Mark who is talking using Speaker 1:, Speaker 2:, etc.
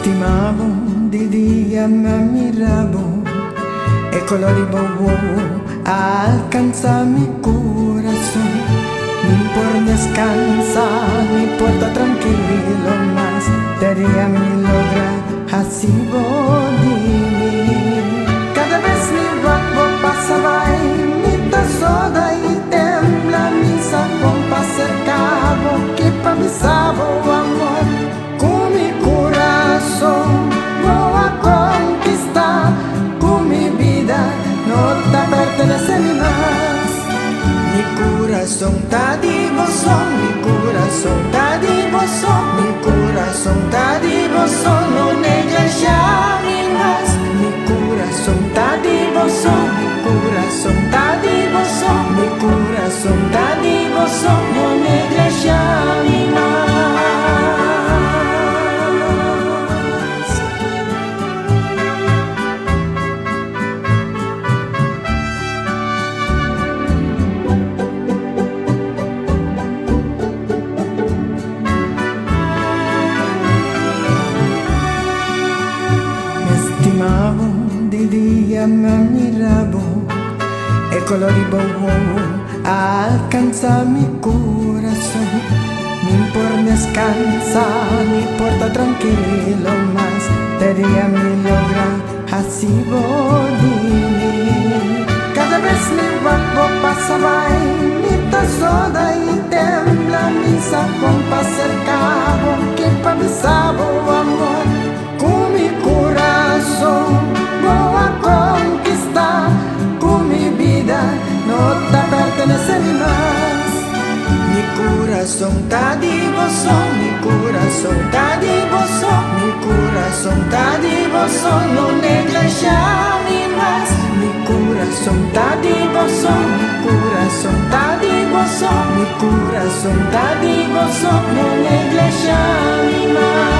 Speaker 1: estimavo, di día me miraba, el color y bobo alcanza mi corazón. Ni por descansar, ni por estar tranquilo más, daría mi logra, así voy. Cada vez mi barco pasaba y mi soda y tembla mi sacón pa' cercabo, que pa' mi sabor amor, con mi corazón voy a conquistar, con mi vida no te pertenece ni más. Mi corazón está divoso, mi corazón está divoso, mi corazón está divoso, no negas ya ni más. Mi corazón está divoso, mi corazón está divoso, mi corazón está divoso, no negas ya ni más. Di día me miraba, el color y bobo alcanza mi corazón. Ni por descansar, ni por estar tranquilo más, daría mi logra, así voy. Cada vez mi barco pasaba y mi soda y tembla mi sacón pa' cercabo, que pa' mi sabor amor, con mi corazón voy a conquistar, con mi vida no te pertenece ni más. Mi corazón está divoso, mi corazón está divoso, mi corazón está divoso, no negas ya ni más. Mi corazón está divoso, mi corazón está divoso, mi corazón está divoso, no negas ya ni más.